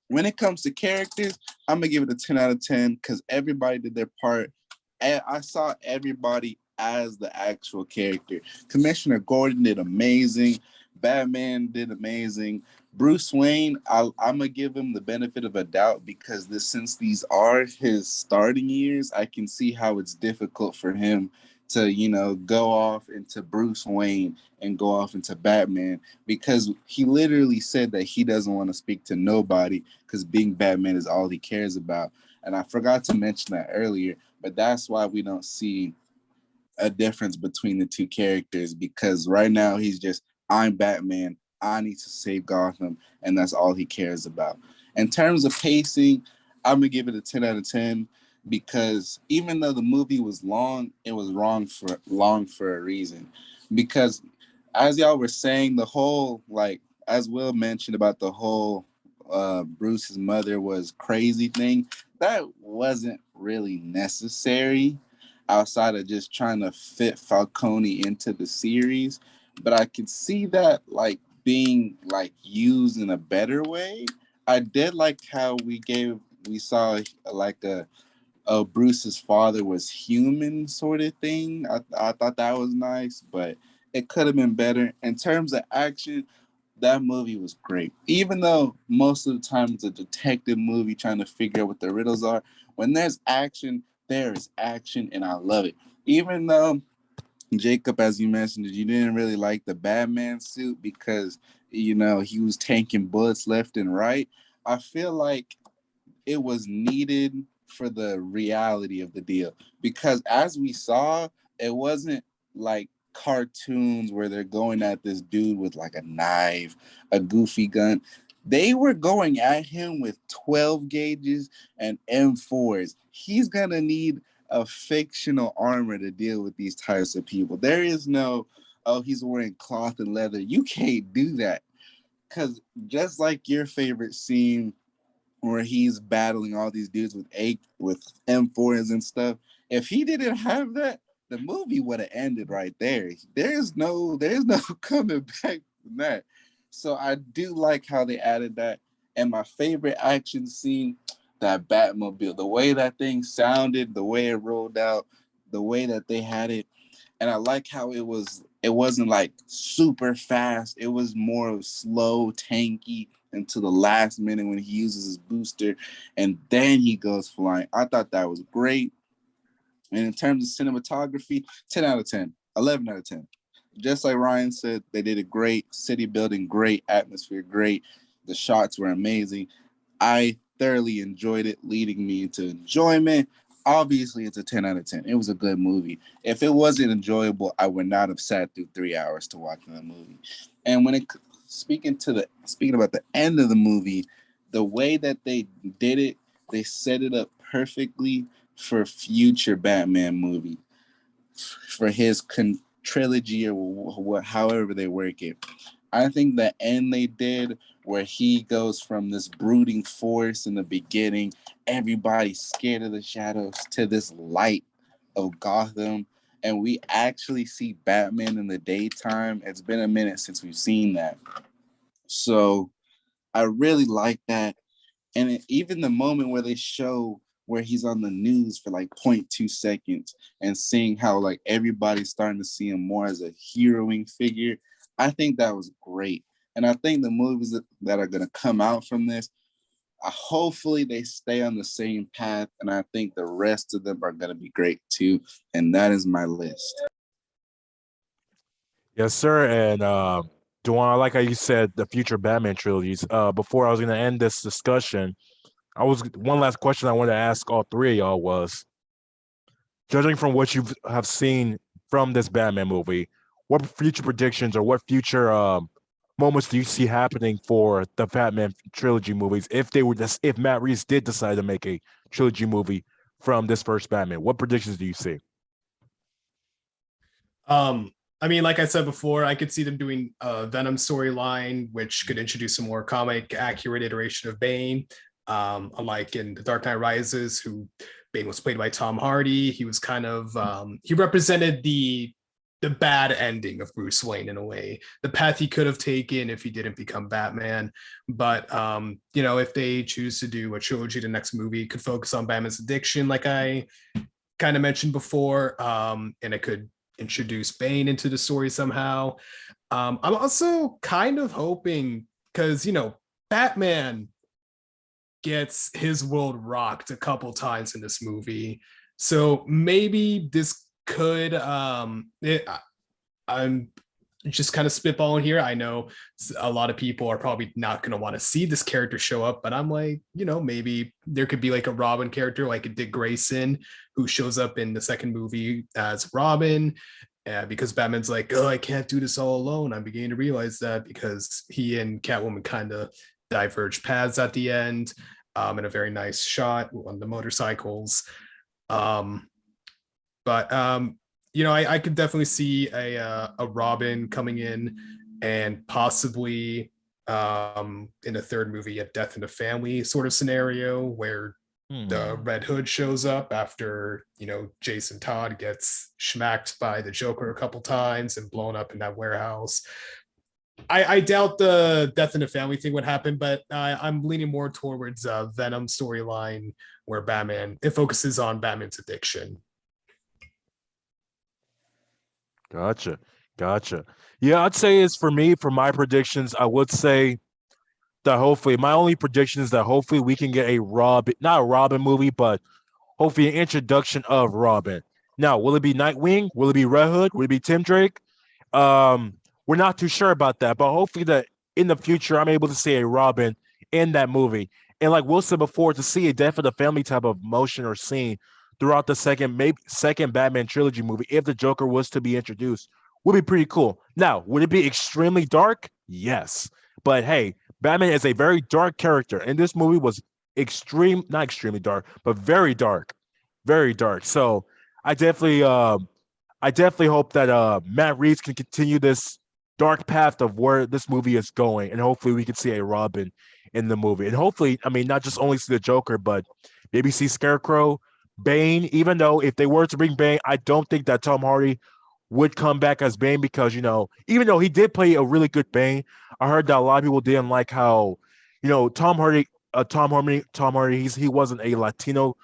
When it comes to characters, I'm gonna give it a 10 out of 10 because everybody did their part. And I saw everybody as the actual character. Commissioner Gordon did amazing. Batman did amazing. Bruce Wayne, I'm gonna give him the benefit of a doubt because since these are his starting years, I can see how it's difficult for him to, go off into Bruce Wayne and go off into Batman, because he literally said that he doesn't want to speak to nobody because being Batman is all he cares about. And I forgot to mention that earlier, but that's why we don't see a difference between the two characters, because right now he's just, I'm Batman, I need to save Gotham, and that's all he cares about. In terms of pacing, I'm gonna give it a 10 out of 10 because even though the movie was long, it was long for a reason. Because as y'all were saying, the whole, like, as Will mentioned about the whole Bruce's mother was crazy thing, that wasn't really necessary outside of just trying to fit Falcone into the series. But I could see that like being like used in a better way. I did like how we saw like a Bruce's father was human sort of thing. I thought that was nice, but it could have been better. In terms of action, that movie was great. Even though most of the time it's a detective movie trying to figure out what the riddles are, when there's action, there is action, and I love it. Even though, Jacob, as you mentioned, you didn't really like the Batman suit because, he was tanking bullets left and right. I feel like it was needed for the reality of the deal, because as we saw, it wasn't like cartoons where they're going at this dude with like a knife, a goofy gun. They were going at him with 12 gauges and M4s. He's gonna need a fictional armor to deal with these types of people. There is no, oh, he's wearing cloth and leather. You can't do that, because just like your favorite scene where he's battling all these dudes with M4s and stuff. If he didn't have that, the movie would have ended right there. There's no coming back from that. So I do like how they added that. And my favorite action scene, that Batmobile, the way that thing sounded, the way it rolled out, the way that they had it. And I like how it wasn't like super fast. It was more of slow, tanky until the last minute when he uses his booster and then he goes flying. I thought that was great. And in terms of cinematography, 10 out of 10, 11 out of 10. Just like Ryan said, they did a great city building, great atmosphere, great. The shots were amazing. I thoroughly enjoyed it, leading me into enjoyment. Obviously, it's a 10 out of 10. It was a good movie. If it wasn't enjoyable, I would not have sat through 3 hours to watch the movie. And when it speaking about the end of the movie, the way that they did it, they set it up perfectly for future Batman movie, for his trilogy or however they work it. I think the end they did, where he goes from this brooding force in the beginning, everybody's scared of the shadows, to this light of Gotham, and we actually see Batman in the daytime. It's been a minute since we've seen that. So I really like that. And even the moment where they show where he's on the news for like 0.2 seconds and seeing how like everybody's starting to see him more as a heroing figure, I think that was great. And I think the movies that are going to come out from this, hopefully they stay on the same path. And I think the rest of them are going to be great too. And that is my list. Yes, sir. And Duane, I like how you said the future Batman trilogies. Before I was going to end this discussion, one last question I wanted to ask all three of y'all was, judging from what you have seen from this Batman movie, what future predictions or what future moments do you see happening for the Batman trilogy movies if Matt Reeves did decide to make a trilogy movie from this first Batman? What predictions do you see? I mean, like I said before, I could see them doing a Venom storyline, which could introduce a more comic accurate iteration of Bane. Unlike in The Dark Knight Rises, who Bane was played by Tom Hardy. He was kind of he represented the bad ending of Bruce Wayne in a way, the path he could have taken if he didn't become Batman. But if they choose to do a trilogy, the next movie could focus on Batman's addiction, like I kind of mentioned before, and it could introduce Bane into the story somehow. I'm also kind of hoping, because Batman gets his world rocked a couple times in this movie, so maybe this could I'm just kind of spitballing here. I know a lot of people are probably not going to want to see this character show up, but I'm like, maybe there could be like a Robin character, like a Dick Grayson, who shows up in the second movie as Robin, because Batman's like, oh, I can't do this all alone. I'm beginning to realize that, because he and Catwoman kind of diverge paths at the end, in a very nice shot on the motorcycles. I could definitely see a Robin coming in, and possibly in a third movie, a death in the family sort of scenario where the Red Hood shows up after Jason Todd gets schmacked by the Joker a couple times and blown up in that warehouse. I doubt the death in the family thing would happen, but I'm leaning more towards Venom storyline, where it focuses on Batman's addiction. Gotcha. Yeah, I'd say for my predictions, I would say that hopefully, my only prediction is that hopefully we can get not a Robin movie, but hopefully an introduction of Robin. Now, will it be Nightwing? Will it be Red Hood? Will it be Tim Drake? We're not too sure about that, but hopefully that in the future I'm able to see a Robin in that movie. And like Will said before, to see a death of the family type of motion or scene throughout the second Batman trilogy movie, if the Joker was to be introduced, would be pretty cool. Now, would it be extremely dark? Yes. But hey, Batman is a very dark character, and this movie was not extremely dark, but very dark. Very dark. So I definitely hope that Matt Reeves can continue this dark path of where this movie is going, and hopefully we can see a Robin in the movie. And hopefully, I mean, not just only see the Joker, but maybe see Scarecrow, Bane, even though if they were to bring Bane, I don't think that Tom Hardy would come back as Bane, because, even though he did play a really good Bane, I heard that a lot of people didn't like how, Tom Hardy, he wasn't a Latino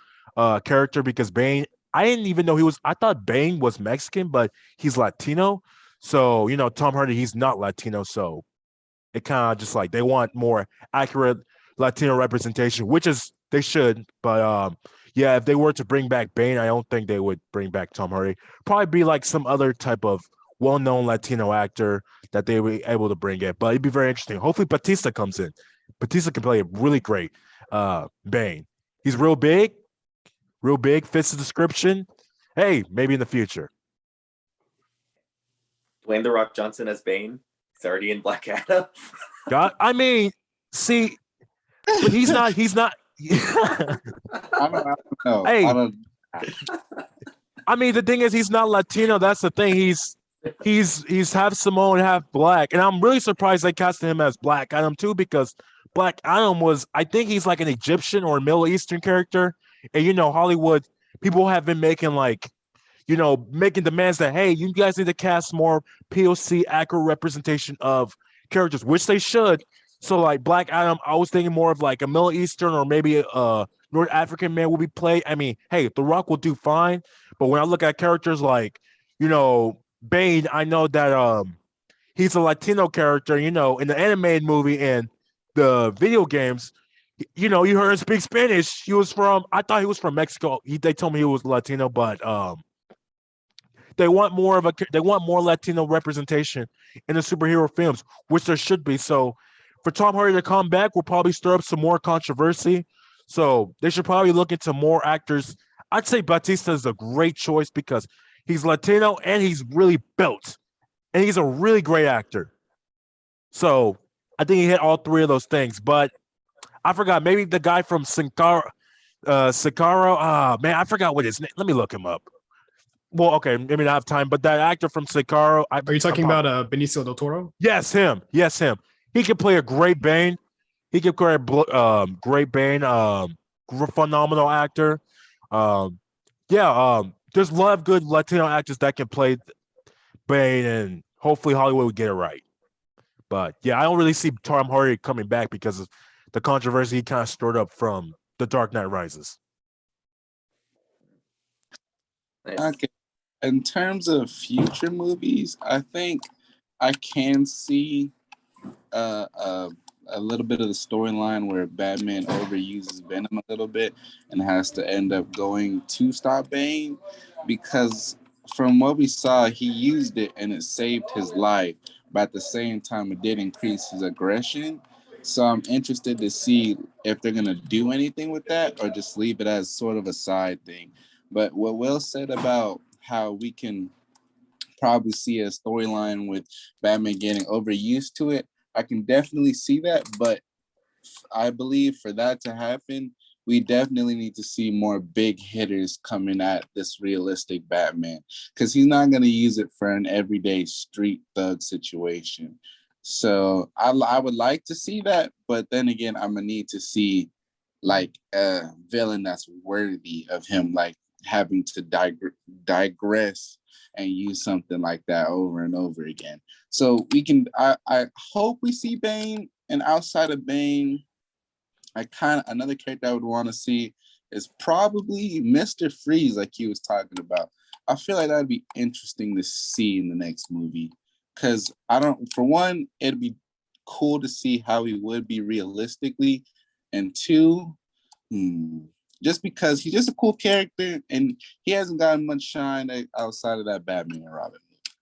character because Bane. I didn't even know he was. I thought Bane was Mexican, but he's Latino. So Tom Hardy, he's not Latino. So it kind of just like they want more accurate Latino representation, which is they should. But yeah, if they were to bring back Bane, I don't think they would bring back Tom Hardy. Probably be like some other type of well-known Latino actor that they were able to bring in. But it'd be very interesting. Hopefully, Batista comes in. Batista can play a really great Bane. He's real big, fits the description. Hey, maybe in the future. Dwayne the Rock Johnson as Bane. He's already in Black Adam. God, I mean, see, but he's not. He's not. I don't know. Hey, I don't. I mean, the thing is, he's not Latino. That's the thing. He's half Samoan, half black, and I'm really surprised they casted him as Black Adam too, because Black Adam was, I think he's like an Egyptian or Middle Eastern character, and Hollywood people have been making making demands that, hey, you guys need to cast more POC accurate representation of characters, which they should. So like Black Adam, I was thinking more of like a Middle Eastern or maybe a North African man will be played. I mean, hey, The Rock will do fine, but when I look at characters like, Bane, I know that he's a Latino character, in the animated movie and the video games. You heard him speak Spanish. I thought he was from Mexico. They told me he was Latino, but they want more Latino representation in the superhero films, which there should be. So for Tom Hardy to come back will probably stir up some more controversy. So they should probably look into more actors. I'd say Batista is a great choice because he's Latino and he's really built. And he's a really great actor. So I think he hit all three of those things. But I forgot, maybe the guy from Sincaro. Man, I forgot what his name. Let me look him up. Well, okay, maybe not have time, but that actor from Sicario. Are you talking about Benicio del Toro? Yes, him. Yes, him. He could play a great Bane. He could play a great Bane. Phenomenal actor. Yeah. There's a lot of good Latino actors that can play Bane, and hopefully Hollywood would get it right. But yeah, I don't really see Tom Hardy coming back because of the controversy he kind of stirred up from The Dark Knight Rises. Nice. Okay. In terms of future movies, I think I can see a little bit of the storyline where Batman overuses Venom a little bit and has to end up going to stop Bane, because from what we saw, he used it and it saved his life, but at the same time, it did increase his aggression. So I'm interested to see if they're gonna do anything with that or just leave it as sort of a side thing. But what Will said about how we can probably see a storyline with Batman getting overused to it, I can definitely see that. But I believe for that to happen, we definitely need to see more big hitters coming at this realistic Batman, because he's not going to use it for an everyday street thug situation. So I would like to see that, but then again, I'm going to need to see like a villain that's worthy of him, like having to digress and use something like that over and over again. So we can, I hope we see Bane, and outside of Bane, another character I would want to see is probably Mr. Freeze, like he was talking about. I feel like that'd be interesting to see in the next movie, because for one, it'd be cool to see how he would be realistically, and two, just because he's just a cool character and he hasn't gotten much shine outside of that Batman and Robin movie.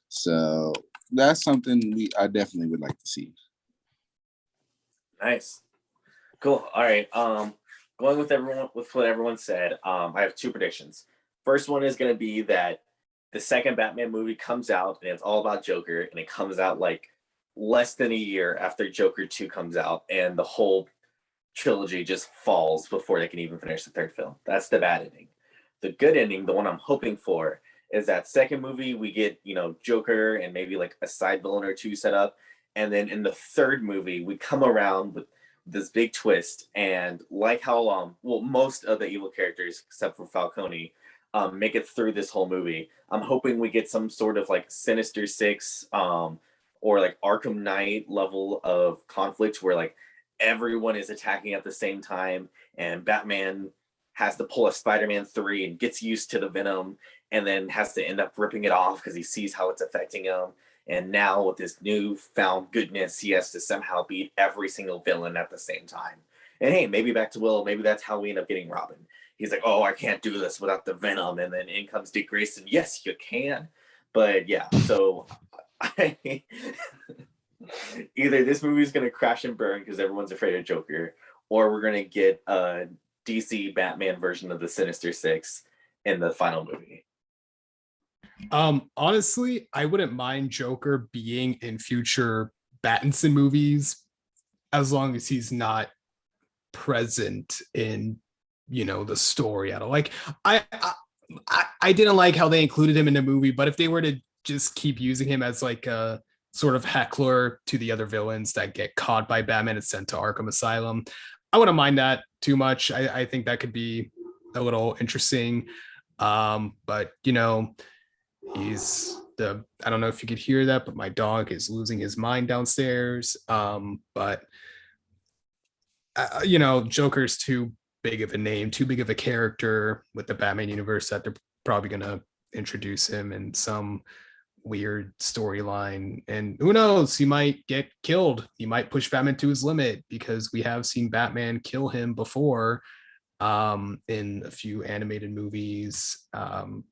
So that's something I definitely would like to see. Nice. Cool. All right. Going with what everyone said, I have two predictions. First one is going to be that the second Batman movie comes out and it's all about Joker, and it comes out like less than a year after Joker 2 comes out, and the whole trilogy just falls before they can even finish the third film. That's the bad ending. The good ending, the one I'm hoping for, is that second movie we get, Joker and maybe like a side villain or two set up, and then in the third movie we come around with this big twist, and like how most of the evil characters except for Falcone make it through this whole movie. I'm hoping we get some sort of like Sinister Six or like Arkham Knight level of conflict where like everyone is attacking at the same time, and Batman has to pull a Spider-Man 3 and gets used to the venom, and then has to end up ripping it off because he sees how it's affecting him. And now with this newfound goodness, he has to somehow beat every single villain at the same time. And hey, maybe back to Will, maybe that's how we end up getting Robin. He's like, oh, I can't do this without the venom. And then in comes Dick Grayson. Yes, you can. But yeah, so either this movie is going to crash and burn because everyone's afraid of Joker, or we're going to get a DC Batman version of the Sinister Six in the final movie. Honestly, I wouldn't mind Joker being in future Pattinson movies as long as he's not present in, you know, the story at all. Like I didn't like how they included him in the movie, but if they were to just keep using him as like a sort of heckler to the other villains that get caught by Batman and sent to Arkham Asylum, I wouldn't mind that too much. I think that could be a little interesting. But you know, I don't know if you could hear that, but my dog is losing his mind downstairs. But you know, Joker's too big of a name, too big of a character with the Batman universe that they're probably gonna introduce him in some weird storyline. And who knows, he might get killed. He might push Batman to his limit, because we have seen Batman kill him before in a few animated movies.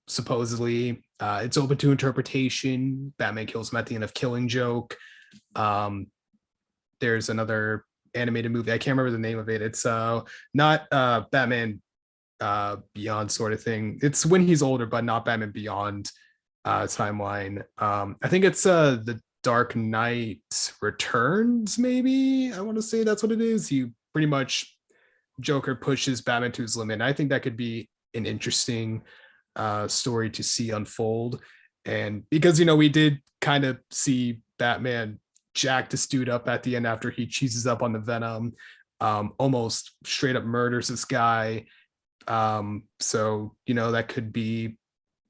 Supposedly, it's open to interpretation. Batman kills him at the end of Killing Joke. There's another animated movie, I can't remember the name of it. It's not Batman Beyond sort of thing. It's when he's older, but not Batman Beyond timeline. I think it's the Dark Knight Returns, maybe. I want to say that's what it is. He pretty much, Joker pushes Batman to his limit. And I think that could be an interesting story to see unfold. And because, you know, we did kind of see Batman jack this dude up at the end after he cheeses up on the venom, almost straight up murders this guy. So, you know, that could be,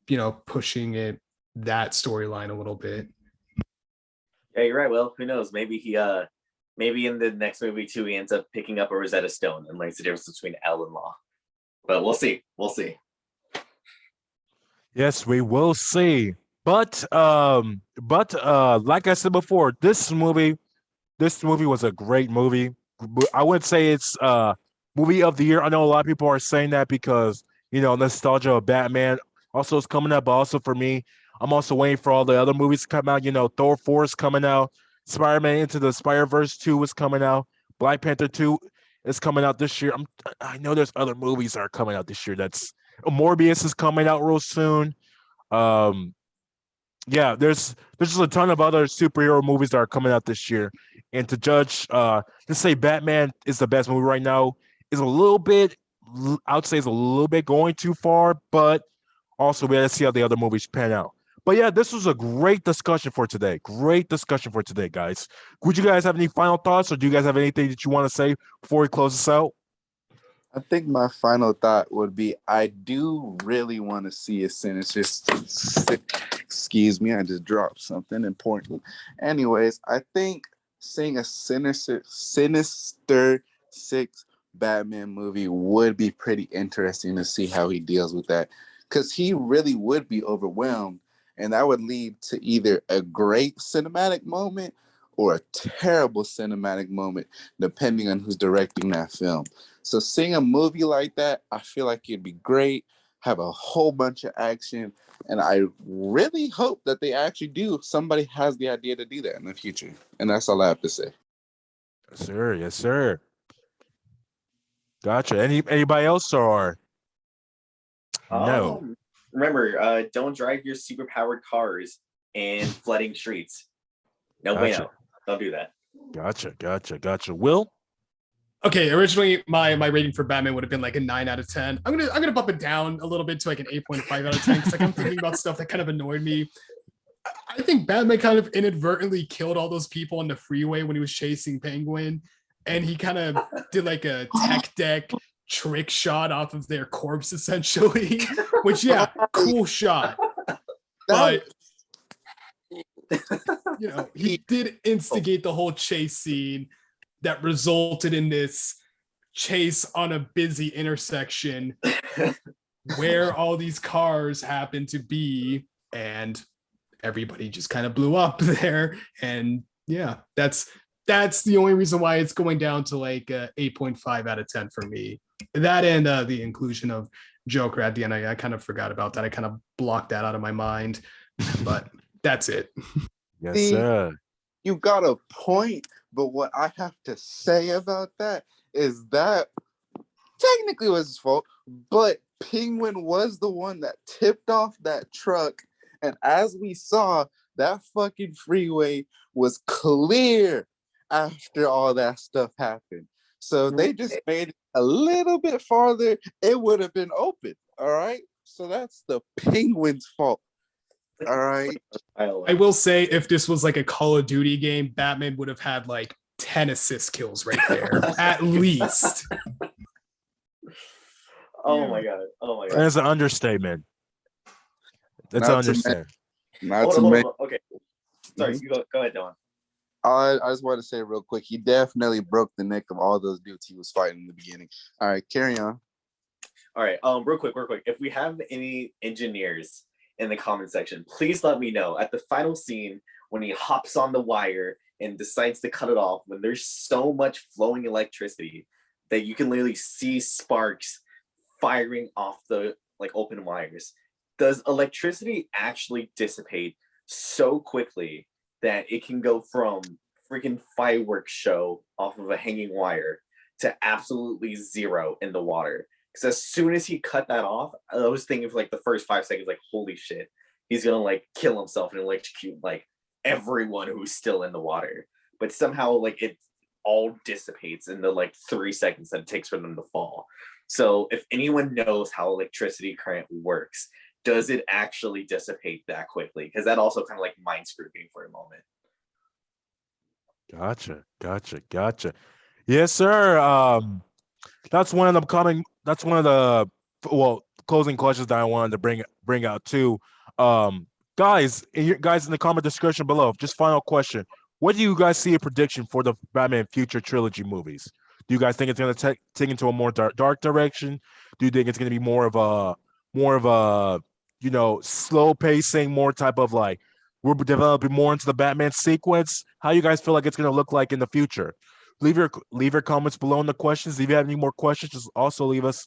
you know, pushing that storyline a little bit. Yeah, you're right. Well, who knows? Maybe maybe in the next movie too, he ends up picking up a Rosetta Stone and learns the difference between L and Law. But we'll see. We'll see. Yes, we will see. But like I said before, this movie was a great movie. I wouldn't say it's movie of the year. I know a lot of people are saying that because, you know, nostalgia of Batman also is coming up. But also for me, I'm also waiting for all the other movies to come out. You know, Thor 4 is coming out. Spider-Man Into the Spider-Verse 2 is coming out. Black Panther 2 is coming out this year. I know there's other movies that are coming out this year. Morbius is coming out real soon. Yeah, there's just a ton of other superhero movies that are coming out this year. And to judge, to say Batman is the best movie right now is a little bit, I would say is a little bit going too far, but also we got to see how the other movies pan out. But yeah, this was a great discussion for today. Great discussion for today, guys. Would you guys have any final thoughts, or do you guys have anything that you want to say before we close this out? I think my final thought would be, I do really want to see a Sinister. Excuse me, I just dropped something important. Anyways, I think seeing a Sinister Six Batman movie would be pretty interesting to see how he deals with that, because he really would be overwhelmed, and that would lead to either a great cinematic moment or a terrible cinematic moment, depending on who's directing that film. So seeing a movie like that, I feel like it'd be great, have a whole bunch of action, and I really hope that they actually do. Somebody has the idea to do that in the future. And that's all I have to say. Yes, sir. Yes, sir. Gotcha. Anybody else, or no? Remember, don't drive your superpowered cars in flooding streets. No Gotcha. bueno. Don't do that. Gotcha. Will? Okay, originally my rating for Batman would have been like a 9 out of 10. I'm gonna bump it down a little bit to like an 8.5 out of 10, because like I'm thinking about stuff that kind of annoyed me. I think Batman kind of inadvertently killed all those people on the freeway when he was chasing Penguin, and he kind of did like a tech deck trick shot off of their corpse essentially. Which, yeah, cool shot. But you know, he did instigate the whole chase scene. that resulted in this chase on a busy intersection where all these cars happen to be, and everybody just kind of blew up there. And yeah, that's the only reason why it's going down to like 8.5 out of 10 for me. That and the inclusion of Joker at the end. I kind of forgot about that. I kind of blocked that out of my mind, but that's it. Yes, sir. You got a point, but what I have to say about that is that technically was his fault, but Penguin was the one that tipped off that truck. And as we saw, that fucking freeway was clear after all that stuff happened. So they just made it a little bit farther. It would have been open. All right. So that's the Penguin's fault. All right. I will say, if this was like a Call of Duty game, Batman would have had like 10 assist kills right there, at least. Oh my god. Oh my god. That's an understatement. That's an understatement. Hold on. Okay. Sorry, you go ahead, Don. I just want to say real quick, he definitely broke the neck of all those dudes he was fighting in the beginning. All right, carry on. All right, real quick. If we have any engineers in the comment section, please let me know. At the final scene, when he hops on the wire and decides to cut it off, when there's so much flowing electricity that you can literally see sparks firing off the like open wires, does electricity actually dissipate so quickly that it can go from freaking fireworks show off of a hanging wire to absolutely zero in the water? Because as soon as he cut that off, I was thinking for like the first 5 seconds, like, holy shit, he's gonna like kill himself and electrocute like everyone who's still in the water. But somehow like it all dissipates in the like 3 seconds that it takes for them to fall. So if anyone knows how electricity current works, does it actually dissipate that quickly? Because that also kind of like mind screwed me for a moment. Gotcha. Yes, sir. That's one of the closing questions that I wanted to bring out too. Guys in the comment description below, just final question. What do you guys see a prediction for the Batman future trilogy movies? Do you guys think it's going to take into a more dark direction? Do you think it's going to be more of a slow pacing, more type of like we're developing more into the Batman sequence? How you guys feel like it's going to look like in the future? Leave your comments below in the questions. If you have any more questions, just also leave us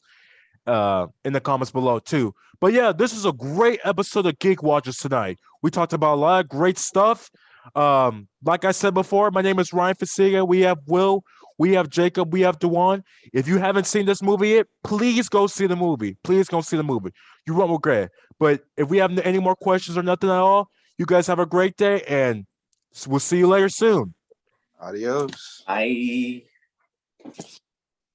in the comments below too. But yeah, this is a great episode of Geek Watchers tonight. We talked about a lot of great stuff. Like I said before, my name is Ryan Fasiga. We have Will, we have Jacob, we have Dewan. If you haven't seen this movie yet, please go see the movie. You won't regret. But if we have any more questions or nothing at all, you guys have a great day, and we'll see you later soon. Adios. Bye.